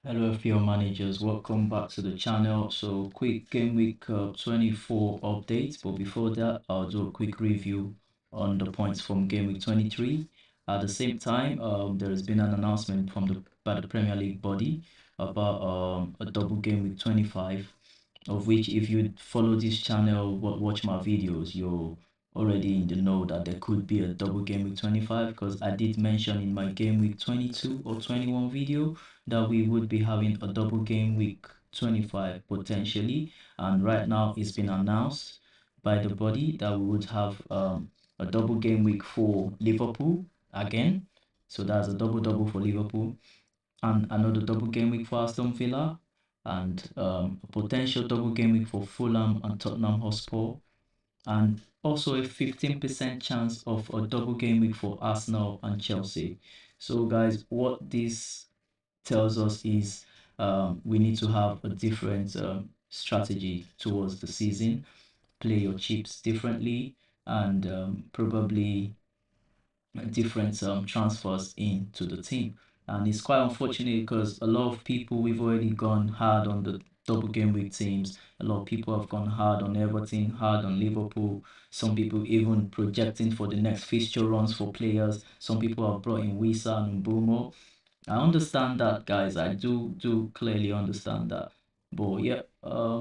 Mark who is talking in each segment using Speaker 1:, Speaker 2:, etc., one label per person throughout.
Speaker 1: Hello FPL managers, welcome back to the channel. So quick game week 24 updates, but before that I'll do a quick review on the points from game week 23. At the same time, there has been an announcement from the Premier League body about a double game week 25, of which if you follow this channel, watch my videos, you're already in the know that there could be a double game week 25, because I did mention in my game week 22 or 21 video that we would be having a double game week 25 potentially, and right now it's been announced by the body that we would have a double game week for Liverpool again. So that's a double for Liverpool, and another double game week for Aston Villa, and a potential double game week for Fulham and Tottenham Hotspur, and also a 15% chance of a double game week for Arsenal and Chelsea. So guys, what this tells us is we need to have a different strategy towards the season, play your chips differently, and probably different transfers into the team. And it's quite unfortunate because a lot of people, we've already gone hard on the double game week teams. A lot of people have gone hard on Everton, hard on Liverpool. Some people even projecting for the next fixture runs for players. Some people have brought in Wisa and Mbumo. I understand that, guys. I do clearly understand that. But yeah,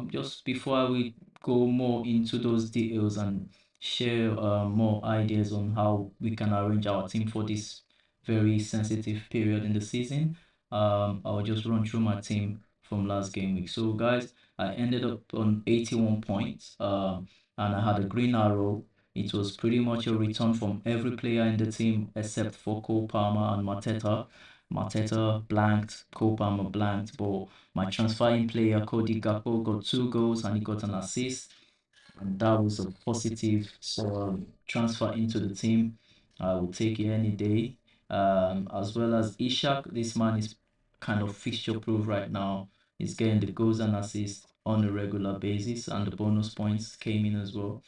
Speaker 1: just before we go more into those details and share more ideas on how we can arrange our team for this very sensitive period in the season, I'll just run through my team from last game week. So, guys, I ended up on 81 points, and I had a green arrow. It was pretty much a return from every player in the team except for Cole Palmer and Mateta. Mateta blanked, Cole Palmer blanked, but my transferring player Cody Gakpo got 2 goals and he got an assist, and that was a positive transfer into the team. I will take it any day. As well as Ishak, this man is kind of fixture proof right now. He's getting the goals and assists on a regular basis, and the bonus points came in as well.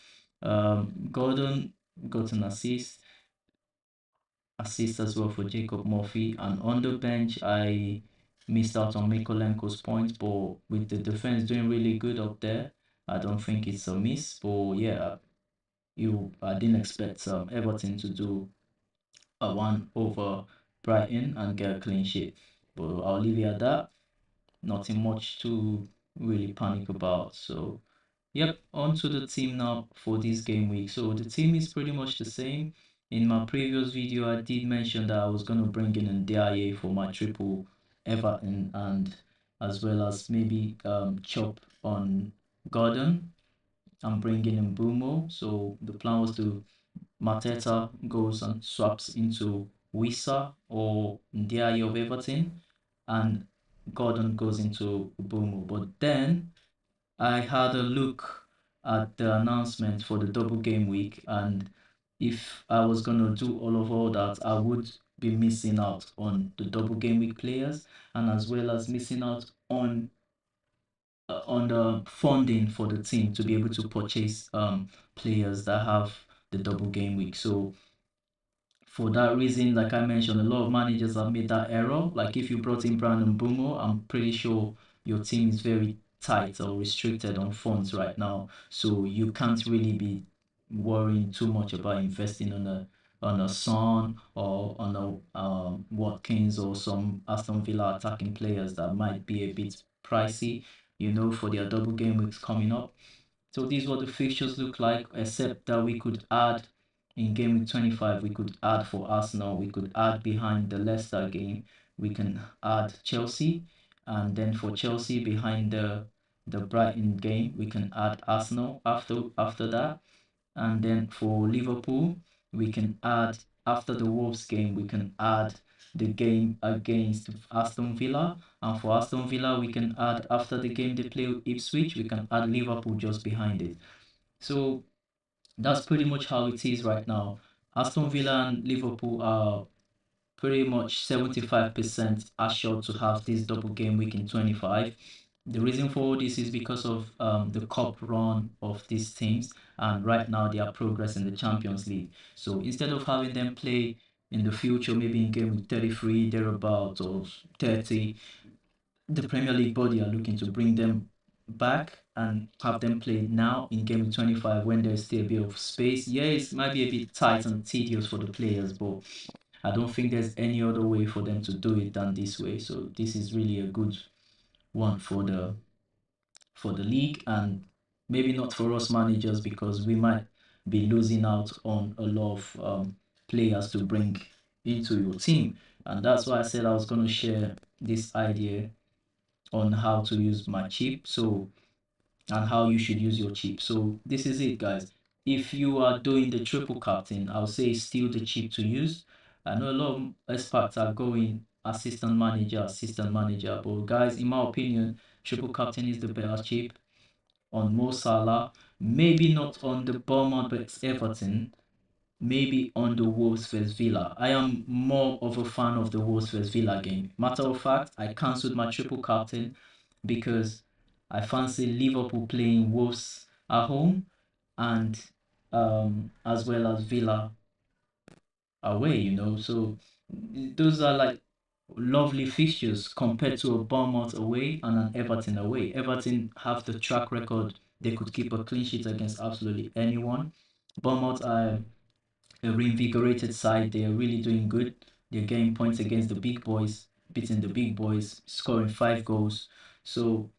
Speaker 1: Gordon got an assist as well for Jacob Murphy. And on the bench, I missed out on Mikolenko's points, but with the defense doing really good up there, I don't think it's a miss. But yeah, I didn't expect Everton to do a one over Brighton and get a clean sheet. But I'll leave it at that. Nothing much to really panic about. So yep, on to the team now for this game week. So the team is pretty much the same. In my previous video, I did mention that I was going to bring in Ndiaye for my triple Everton, and as well as maybe chop on Gordon. I'm bringing in Bumo. So the plan was to Mateta goes and swaps into Wisa or Ndiaye of Everton, and Gordon goes into Bumo. But then I had a look at the announcement for the double game week, and if I was gonna do all that, I would be missing out on the double game week players, and as well as missing out on the funding for the team to be able to purchase players that have the double game week. So for that reason, like I mentioned, a lot of managers have made that error. Like if you brought in Brandon Bumo, I'm pretty sure your team is very tight or restricted on funds right now. So you can't really be worrying too much about investing on a Son or on a Watkins or some Aston Villa attacking players that might be a bit pricey, for their double game weeks coming up. So these what the fixtures look like, except that we could add in game week 25, we could add for Arsenal, we could add behind the Leicester game, we can add Chelsea, and then for Chelsea behind the Brighton game, we can add Arsenal after that, and then for Liverpool, we can add after the Wolves game, we can add the game against Aston Villa. And for Aston Villa, we can add after the game they play Ipswich, we can add Liverpool just behind it. So that's pretty much how it is right now. Aston Villa and Liverpool are pretty much 75% assured to have this double game week in 25. The reason for this is because of the cup run of these teams, and right now they are progress in the Champions League. So instead of having them play in the future, maybe in game week 33, thereabout, or 30, the Premier League body are looking to bring them back and have them play now in game 25 when there's still a bit of space. Yeah, it might be a bit tight and tedious for the players, but I don't think there's any other way for them to do it than this way. So this is really a good one for the league, and maybe not for us managers, because we might be losing out on a lot of players to bring into your team. And that's why I said I was going to share this idea on how to use my chip, so, and how you should use your chip. So this is it, guys. If you are doing the triple captain, I'll say still the chip to use. I know a lot of experts are going assistant manager, but guys, in my opinion, triple captain is the better chip on Mo Salah. Maybe not on the Bournemouth vs Everton, maybe on the Wolves vs Villa. I am more of a fan of the Wolves vs Villa game. Matter of fact, I cancelled my triple captain because I fancy Liverpool playing Wolves at home, and as well as Villa away, you know. So those are like lovely fixtures compared to a Bournemouth away and an Everton away. Everton have the track record; they could keep a clean sheet against absolutely anyone. Bournemouth are a reinvigorated side. They are really doing good. They're getting points against the big boys, beating the big boys, scoring 5 goals. So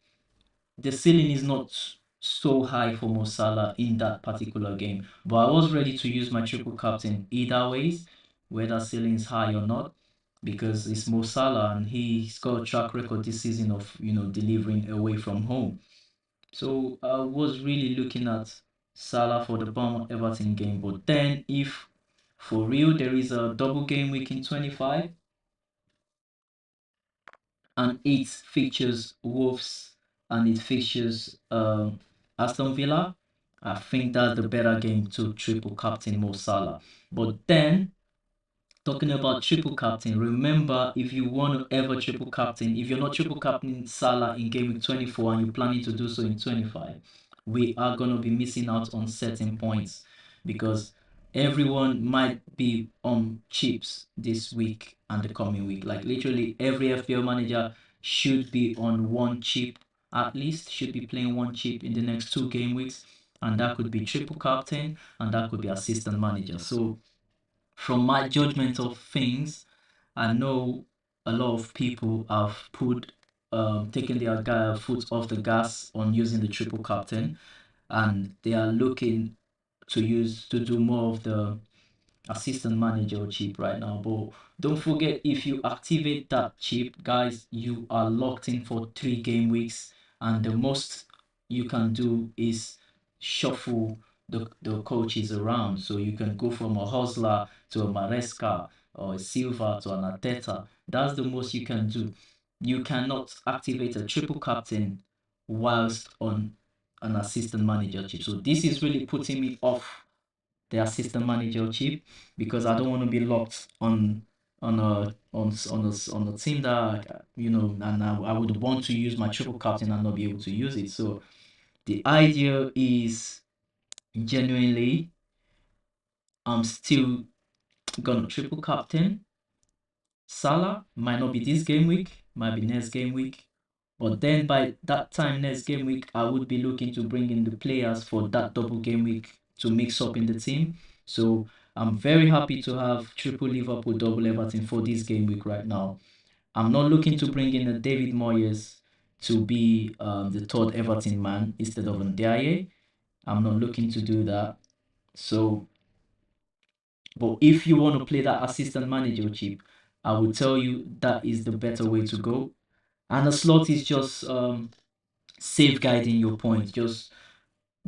Speaker 1: the ceiling is not so high for Mo Salah in that particular game. But I was ready to use my triple captain either ways, whether ceiling is high or not, because it's Mo Salah and he's got a track record this season of delivering away from home. So I was really looking at Salah for the Bournemouth Everton game. But then if for real there is a double game week in 25 and it features Wolves and it features Aston Villa, I think that's the better game to triple captain Mo Salah. But then, talking about triple captain, remember, if you want to ever triple captain, if you're not triple captain Salah in game week 24 and you're planning to do so in 25, we are going to be missing out on certain points, because everyone might be on chips this week and the coming week. Like literally every FPL manager should be on one chip, at least should be playing one chip in the next 2 game weeks, and that could be triple captain and that could be assistant manager. So from my judgment of things, I know a lot of people have put taken their foot off the gas on using the triple captain, and they are looking to do more of the assistant manager chip right now. But don't forget, if you activate that chip, guys, you are locked in for 3 game weeks, and the most you can do is shuffle the coaches around. So you can go from a Hustler to a Maresca or a Silva to an Arteta. That's the most you can do. You cannot activate a triple captain whilst on an assistant manager chip. So this is really putting me off the assistant manager chip, because I don't want to be locked on a team that and I would want to use my triple captain and not be able to use it. So the idea is, genuinely, I'm still gonna triple captain Salah. Might not be this game week, might be next game week. But then by that time next game week, I would be looking to bring in the players for that double game week to mix up in the team. So I'm very happy to have triple Liverpool, double Everton for this game week right now. I'm not looking to bring in a David Moyes to be the third Everton man instead of Ndiaye. I'm not looking to do that. So, but if you want to play that assistant manager chip, I would tell you that is the better way to go. And a slot is just safeguarding your points, just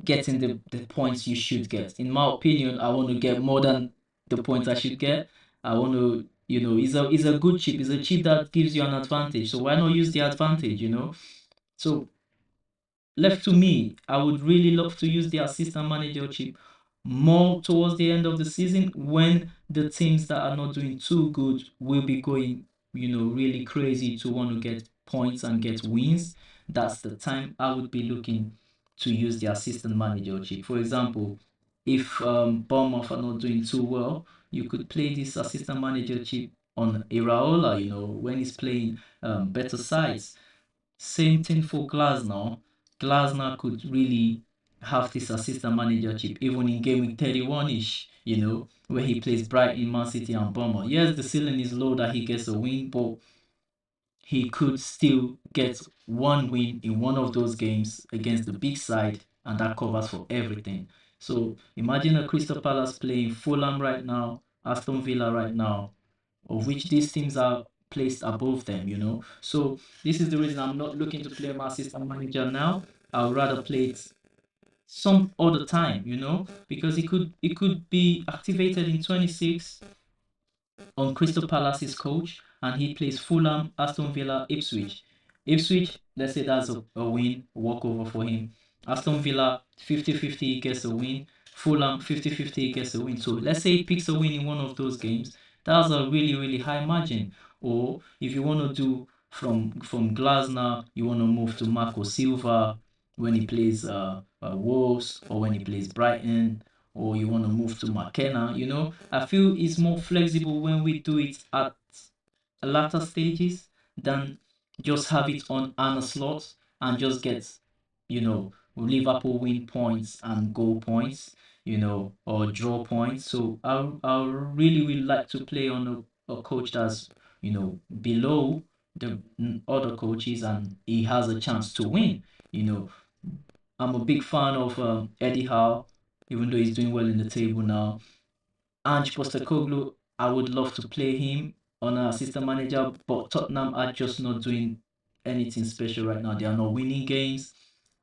Speaker 1: getting the points you should get. In my opinion, I want to get more than the points I should get. I want to, it's a good chip. It's a chip that gives you an advantage. So why not use the advantage? So left to me, I would really love to use the assistant manager chip more towards the end of the season, when the teams that are not doing too good will be going, really crazy to want to get points and get wins. That's the time I would be looking to use the assistant manager chip. For example, if Bournemouth are not doing too well, you could play this assistant manager chip on Iraola, when he's playing better sides. Same thing for Glasner. Glasner could really have this assistant managership even in game week 31-ish, where he plays Brighton, Man City and Bournemouth. Yes, the ceiling is low that he gets a win, but he could still get one win in one of those games against the big side, and that covers for everything. So imagine a Crystal Palace playing Fulham right now, Aston Villa right now, of which these teams are placed above them. So this is the reason I'm not looking to play my assistant manager now. I would rather play it some other time, because it could be activated in 26 on Crystal Palace's coach, and he plays Fulham, Aston Villa, Ipswich. Ipswich, let's say that's a win, walkover for him. Aston Villa, 50-50, he gets a win. Fulham, 50-50, he gets a win. So let's say he picks a win in one of those games. That's a really, really high margin. Or if you want to do from Glasner, you want to move to Marco Silva when he plays Wolves, or when he plays Brighton, or you want to move to McKenna. I feel it's more flexible when we do it at latter stages than just have it on Anna slot and just get, Liverpool win points and goal points, or draw points. So I really, really like to play on a coach that's, below the other coaches, and he has a chance to win. You know, I'm a big fan of Eddie Howe, even though he's doing well in the table now. Ange Postecoglou, I would love to play him on an assistant manager, but Tottenham are just not doing anything special right now. They are not winning games.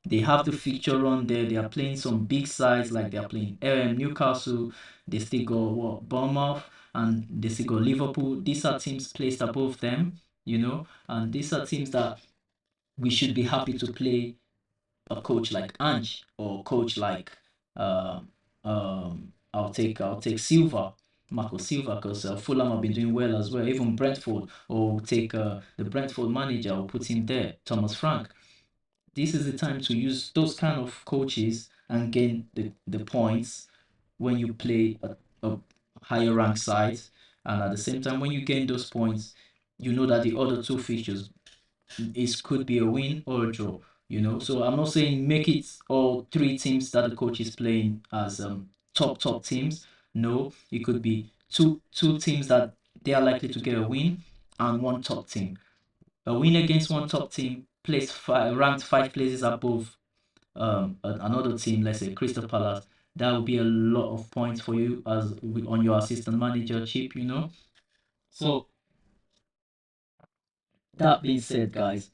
Speaker 1: They have the fixture on there. They are playing some big sides, like they are playing Newcastle. They still got Bournemouth, and they still got Liverpool. These are teams placed above them, and these are teams that we should be happy to play a coach like Ange, or coach like I'll take Silva, Marco Silva, because Fulham have been doing well as well. Even Brentford, or take the Brentford manager, or put him there, Thomas Frank. This is the time to use those kind of coaches and gain the points when you play a higher rank side, and at the same time when you gain those points, you know that the other two fixtures, it could be a win or a draw. So I'm not saying make it all three teams that the coach is playing as top teams. No, it could be two teams that they are likely to get a win, and one top team. A win against one top team, placed ranked 5 places above another team, let's say Crystal Palace. That will be a lot of points for you as on your assistant manager chip. So that being said, guys,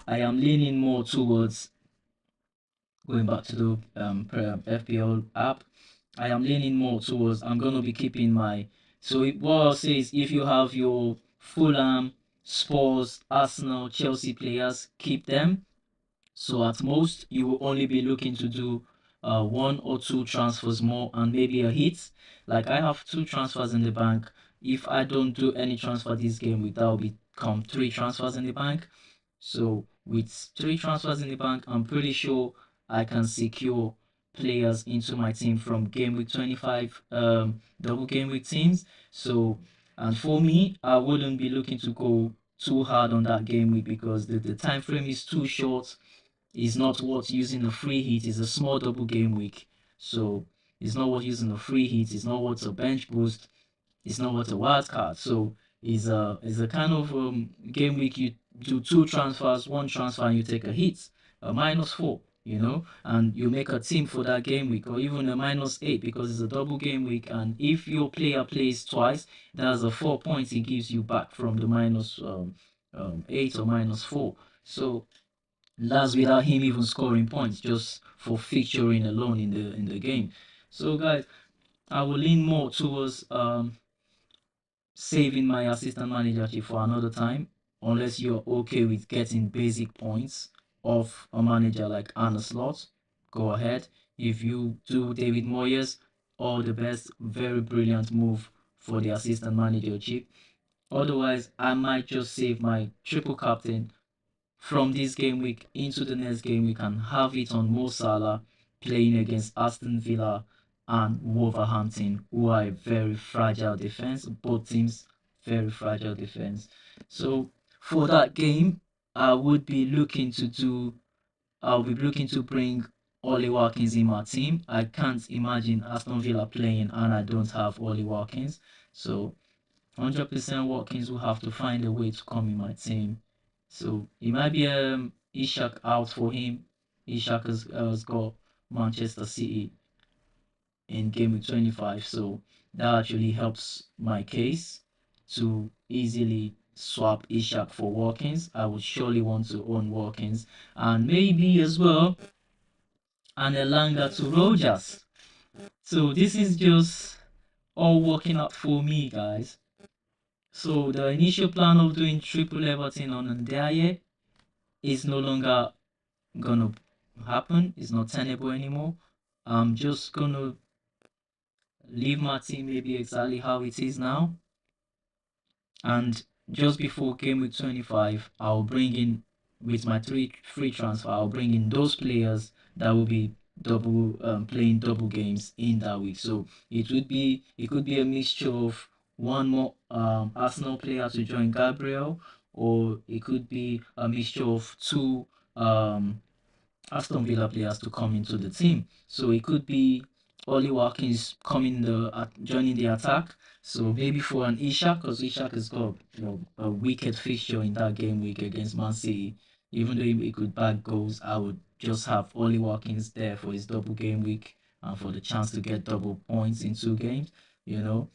Speaker 1: I am leaning more towards going back to the FPL app. I am leaning more towards, I'm gonna be keeping my, what I'll say is, if you have your Fulham, Spurs, Arsenal, Chelsea players, keep them. So at most you will only be looking to do one or two transfers more, and maybe a hit. Like I have 2 transfers in the bank. If I don't do any transfer this game week, that will become 3 transfers in the bank. So with 3 transfers in the bank, I'm pretty sure I can secure players into my team from game week 25 double game week teams. So, and for me, I wouldn't be looking to go too hard on that game week, because the time frame is too short. It's not worth using a free hit. It's a small double game week. So it's not worth using a free hit. It's not worth a bench boost. It's not worth a wild card. So it's a kind of game week. You do 2 transfers, 1 transfer, and you take a hit, a -4, and you make a team for that game week, or even a -8, because it's a double game week. And if your player plays twice, that's a 4 points he gives you back from the -8 or -4. So that's without him even scoring points, just for fixturing alone in the game. So guys, I will lean more towards saving my assistant manager for another time, unless you're okay with getting basic points of a manager like Anna Slot. Go ahead. If you do David Moyes, all the best. Very brilliant move for the assistant manager chip. Otherwise, I might just save my triple captain from this game week into the next game week and have it on Mo Salah playing against Aston Villa and Wolverhampton, who are a very fragile defense. Both teams very fragile defense. So for that game, I would be looking to do. I'll be looking to bring Ollie Watkins in my team. I can't imagine Aston Villa playing and I don't have Ollie Watkins. So 100% Watkins will have to find a way to come in my team. So it might be Ishak out for him. Ishak has got Manchester City in game week 25, so that actually helps my case to easily swap Ishak for Watkins. I would surely want to own Watkins and maybe as well an Elanga to Rogers. So this is just all working out for me, guys. So the initial plan of doing triple Everton on Ndiaye is no longer gonna happen. It's not tenable anymore. I'm just gonna leave my team maybe exactly how it is now. And just before game week 25, I'll bring in with my three free transfer. I'll bring in those players that will be double playing double games in that week. So it could be a mixture of one more Arsenal player to join Gabriel, or it could be a mixture of two Aston Villa players to come into the team. So it could be Ollie Watkins coming joining the attack. So maybe for an Ishak, because Ishak has got a wicked fixture in that game week against Man City. Even though he could bag goals, I would just have Ollie Watkins there for his double game week and for the chance to get double points in 2 games. You know,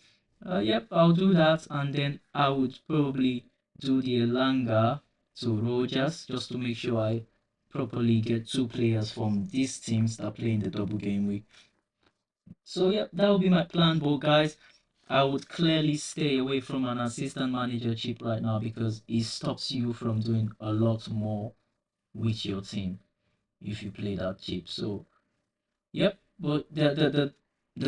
Speaker 1: yep, I'll do that, and then I would probably do the Elanga to Rogers just to make sure I properly get 2 players from these teams that play in the double game week. So yeah, that would be my plan. But guys, I would clearly stay away from an assistant manager chip right now because it stops you from doing a lot more with your team if you play that chip. So yep, but the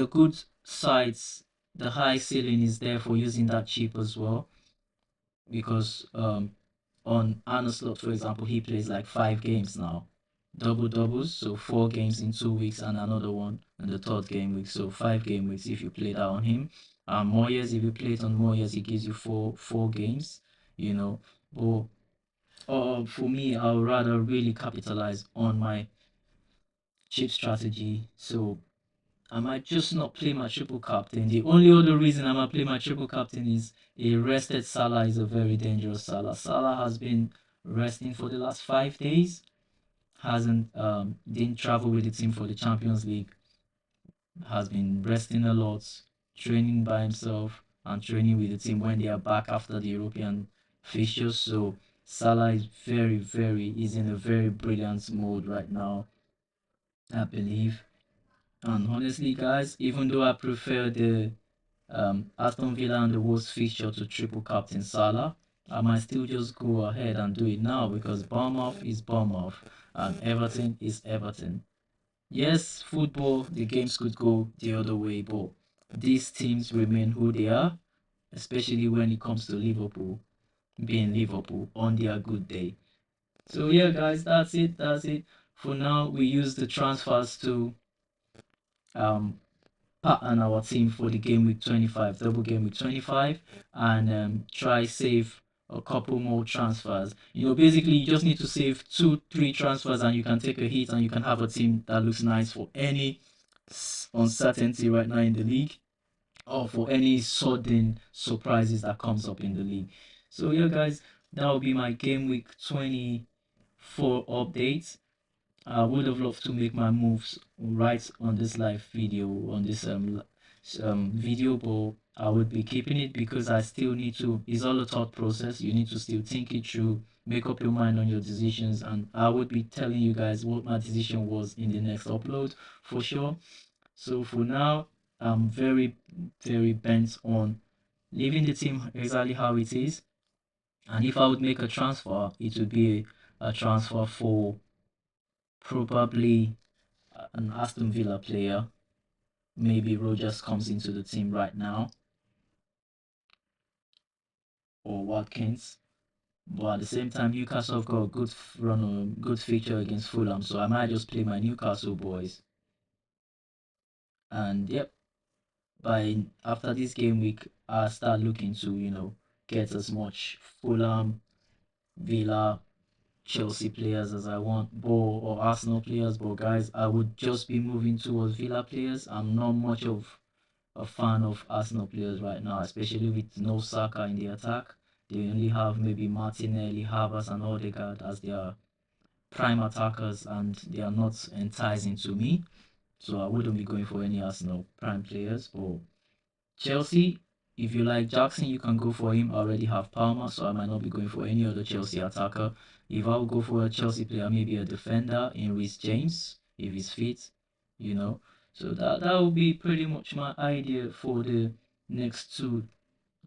Speaker 1: good sides, the high ceiling is there for using that chip as well because on Arne Slot, for example, he plays like 5 games now, double doubles, so 4 games in 2 weeks and another one in the third game week, so 5 game weeks if you play that on him. Moyes, if you play it on Moyes, he gives you four games, you know. But for me, I would rather really capitalize on my chip strategy. So I might just not play my triple captain. The only other reason I might play my triple captain is a rested Salah is a very dangerous Salah. Salah has been resting for the last 5 days, hasn't didn't travel with the team for the Champions League, has been resting a lot, training by himself and training with the team when they are back after the European fixtures. So Salah is he's in a very brilliant mode right now, I believe. And honestly, guys, even though I prefer the Aston Villa and the Wolves fixture to triple captain Salah, I might still just go ahead and do it now because Bournemouth is Bournemouth and Everton is Everton. Yes, football, the games could go the other way, but these teams remain who they are, especially when it comes to Liverpool being Liverpool on their good day. So yeah, guys, that's it. That's it. For now, we use the transfers to um pattern our team for the game week 25, double game week 25, and try save a couple more transfers. You know, basically, you just need to save 2, 3 transfers, and you can take a hit, and you can have a team that looks nice for any uncertainty right now in the league, or for any sudden surprises that comes up in the league. So yeah, guys, that will be my game week 24 update. I would have loved to make my moves right on this live video, on this video, but I would be keeping it because I still need to. It's all a thought process. You need to still think it through, make up your mind on your decisions, and I would be telling you guys what my decision was in the next upload for sure. So for now, I'm very bent on leaving the team exactly how it is, and if I would make a transfer, it would be a transfer for probably an Aston Villa player. Maybe Rogers comes into the team right now, or Watkins. But at the same time, Newcastle have got a good run, a good fixture against Fulham, so I might just play my Newcastle boys. And yep, by after this game week, I start looking to get as much Fulham, Villa, Chelsea players as I want, or Arsenal players, but guys, I would just be moving towards Villa players. I'm not much of a fan of Arsenal players right now, especially with no Saka in the attack. They only have maybe Martinelli, Havertz, and Odegaard as their prime attackers, and they are not enticing to me. So I wouldn't be going for any Arsenal prime players. Or Chelsea, if you like Jackson, you can go for him. I already have Palmer, so I might not be going for any other Chelsea attacker. If I would go for a Chelsea player, maybe a defender in Reece James, if he's fit, you know. So that would be pretty much my idea for the next 2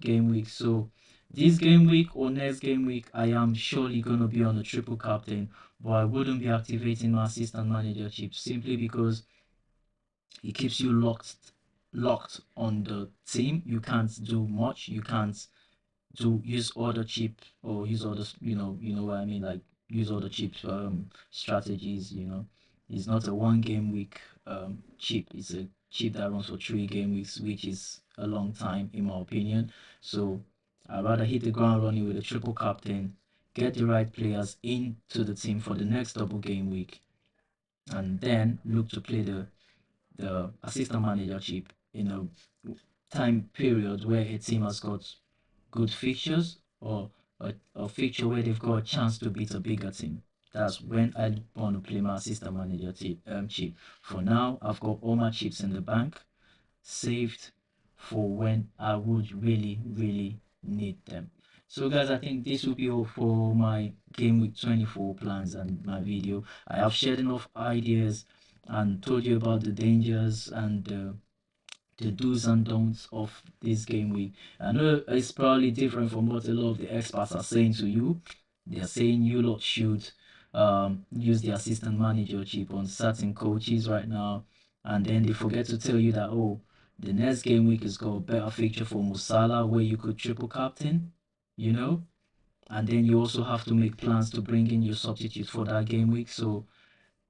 Speaker 1: game weeks. So this game week or next game week, I am surely gonna be on a triple captain, but I wouldn't be activating my assistant manager chip simply because it keeps you locked on the team. You can't do much. You can't use other cheap or use other, you know what I mean, like use other cheap strategies. It's not a 1 game week chip. It's a chip that runs for 3 game weeks, which is a long time in my opinion. So I'd rather hit the ground running with a triple captain, get the right players into the team for the next double game week, and then look to play the assistant manager chip in a time period where a team has got good fixtures, or a fixture where they've got a chance to beat a bigger team. That's when I want to play my assistant manager chip. For now, I've got all my chips in the bank, saved for when I would really need them. So guys, I think this will be all for my game week 24 plans and my video. I have shared enough ideas and told you about the dangers and the do's and don'ts of this game week. I know it's probably different from what a lot of the experts are saying to you. They're saying you lot should use the assistant manager chip on certain coaches right now, and then they forget to tell you that, oh, the next game week has got a better fixture for Musala where you could triple captain, you know, and then you also have to make plans to bring in your substitute for that game week. So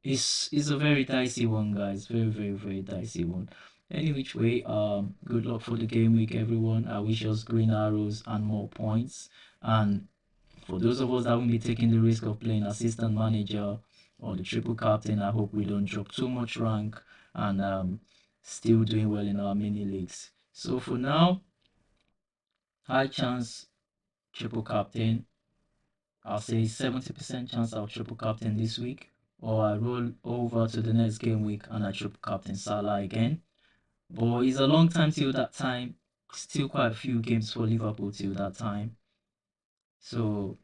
Speaker 1: it's a very dicey one, guys. Very dicey one. Any which way, good luck for the game week, everyone. I wish us green arrows and more points. And for those of us that won't be taking the risk of playing assistant manager or the triple captain, I hope we don't drop too much rank and still doing well in our mini leagues. So for now, high chance triple captain. I'll say 70% chance I'll triple captain this week, or I roll over to the next game week and I triple captain Salah again. But it's a long time till that time. Still quite a few games for Liverpool till that time. So,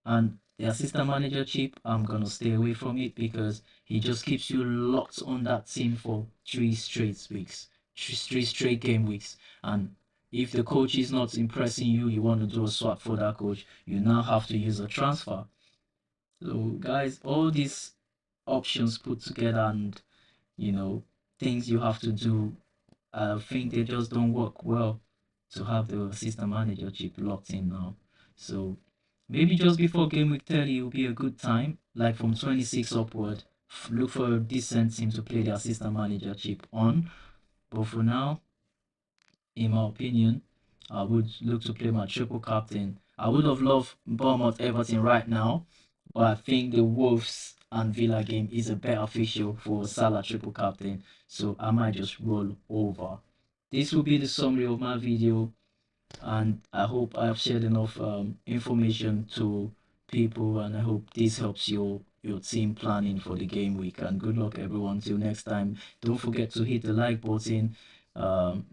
Speaker 1: and the assistant manager chip, I'm gonna stay away from it because he just keeps you locked on that team for 3 straight game weeks. And if the coach is not impressing you, you want to do a swap for that coach, you now have to use a transfer. So guys, all these options put together and things you have to do, I think they just don't work well to have the assistant manager chip locked in now. So maybe just before game week 30 will be a good time, like from 26 upward. Look for a decent team to play the assistant manager chip on. But for now, in my opinion, I would look to play my triple captain. I would have loved Bournemouth Everton right now, but I think the Wolves and Villa game is a better fixture for Salah triple captain, so I might just roll over. This will be the summary of my video, and I hope I've shared enough information to people, and I hope this helps your team planning for the game week. And good luck everyone till next time. Don't forget to hit the like button,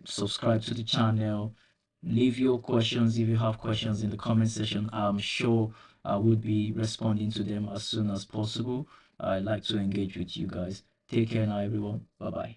Speaker 1: subscribe to the channel, leave your questions if you have questions in the comment section. I'm sure I would be responding to them as soon as possible. I like to engage with you guys. Take care now everyone. Bye bye.